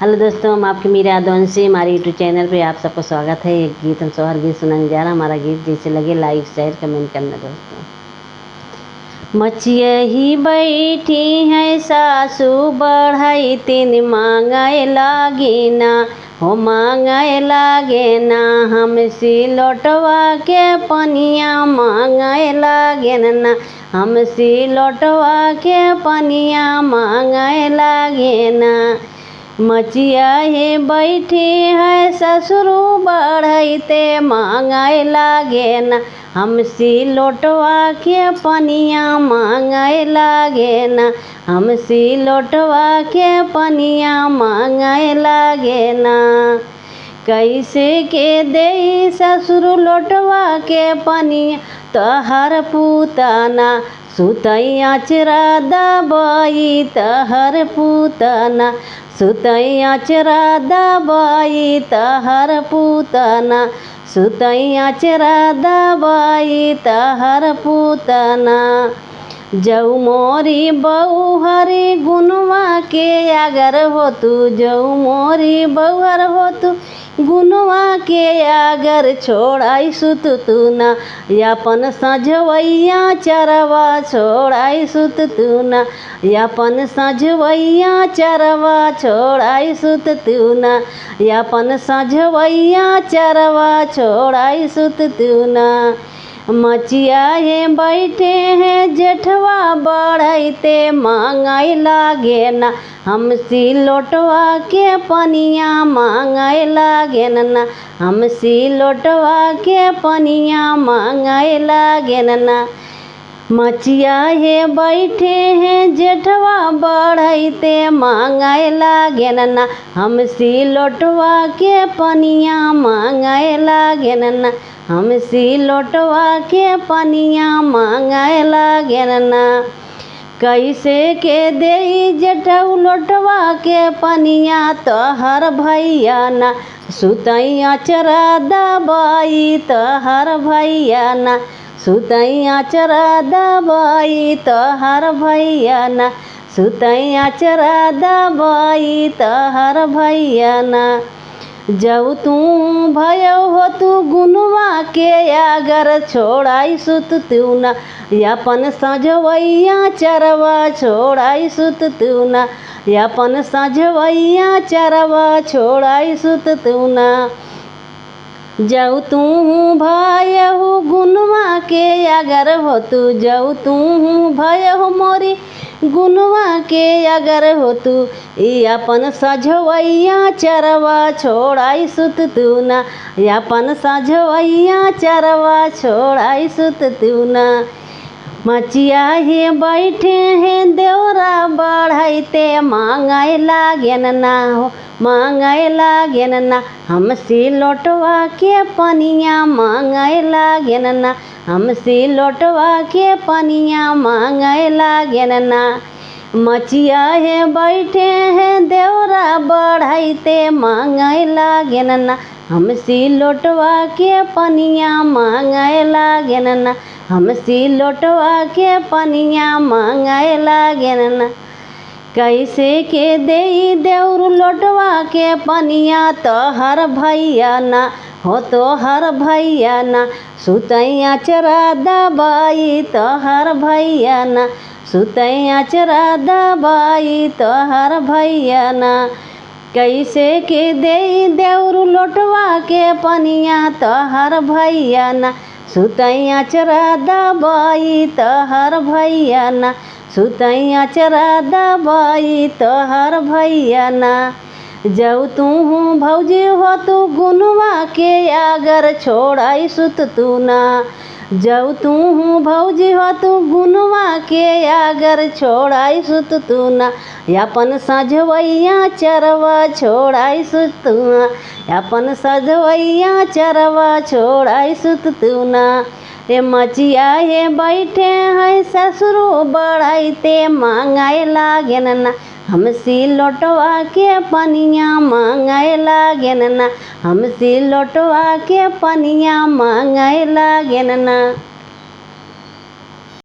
Hello दोस्तों, हम आपकी मीरा यादवंशी हमारे यूट्यूब चैनल पे आप सबको स्वागत है। एक गीत हम सोहर गीत सुनाने जा रहा हूँ। हमारा गीत जैसे लगे लाइक शेयर कमेंट करना दोस्तों। मचिया ही बैठी है सासू बढ़ई तीन मांगे लागे ना, हो मांगे लागे ना। हम सिलौटवा के पनिया मांगे लागे ना, हम सिलौटवा के पनिया मांगे लागे ना। मचिया हे बैठे है ससुर बढ़ते मांगे लागे ना, हम सिलौटवा के पनिया मांगे लागे ना, हम सिलौटवा के पनिया मांगे लागे ना। कैसे के दे ससुर लोटवा के पनिया तहर पूतना, सुतई आचरा दबाई तहर पूतना, सुतई आचरा दबाई तहर पूतना, सुतई आचरा दबाई तहर पूतना। जऊ मोरी बहू हरी गुनवा के अगर हो तू, जऊ मोरी बहू हो तू गुनवा के अगर छोड़ाई सुत तू ना, यापन सजवैया चरवा छोड़ाई सुत तू ना, यापन सजवैया चरवा छोड़ाई सुत तू ना, यापन सजवैया चरवा छोड़ाई सुत तू ना। मचिया हे बैठे हैं जेठवा बढ़ते मांगे लागे ना, हम सिलौटवा के पनिया मांगे लागे ना, हम सिलौटवा के पनिया मांगे लागे ना। मचिया हे बैठे हैं जेठवा बढ़ते मांगे लागे ना, हम सिलौटवा के पनिया मांगे लागे ना, हम सिलौटवा के पनिया मांगे लागे ना। कैसे के दे जेठऊ लोटवा के पनिया तहर भैया ना, सुतई आचरा दबाई तहर भैया ना, सुतई आचरा दबाई तहर भैया ना, सुतई आचरा दबाई तहर भैया ना। जब तू भयो हो तू गुनवा के अगर छोड़ाई सुत तू ना, यापन सजवैया चरवा छोड़ाई सुत तू ना, यापन सजवैया चरवा छोड़ाई सुत तू ना। जऊ तू भयो गुनवा के अगर हो तू, जऊ तू भयो मोरी गुनवा के अगर हो तू, यापन सजवैया चरवा छोड़ाई सुत तू ना, यापन सजवैया चरवा छोड़ाई सुत तू ना। मचिया हे बैठे हैं देवरा बढ़ते मांगे लागे ना, हो मांगे लागे ना, हम सिलौटवा के पनिया मांगे लागे ना, हम सिलौटवा के पनिया मांगे लागे ना। मचिया हे बैठे हैं देवरा बढ़ते मांगे लागे ना, हम सिलौटवा के पनिया मांगे लागे ना, हम सिलौटवा के पनिया मांगे लागे ना। कैसे के दे देउर लोटवा के पनिया तोहर भैया ना, हो तोहर भैया ना, सुतई आचरा दबाई तोहर भैया ना, सुतई आचरा दबाई तोहर भैया ना। कैसे के दे देउर लोटवा के पनिया तोहर भैया ना, सुतई आचरा दबाई तोहर भैया ना, सुतई आचरा दबाई तोहर भैया ना। जऊ तू भौजी हो तू गुनवा के अगर छोड़ाई सुत तू ना, जऊ तू भौजी हो तू गुनवा के अगर छोड़ाई सुत तू ना, यापन सजवैया चरवा छोड़ाई सुत तू ना, यापन सजवैया चरवा छोड़ाई सुत तू ना। रे मचिया हे बैठे हैं ससुर बढ़ते मांगे लागे ना, हम सिलौटवा के पनिया मांगे लागे ना, हम सिलौटवा के पनिया मांगे लागे ना।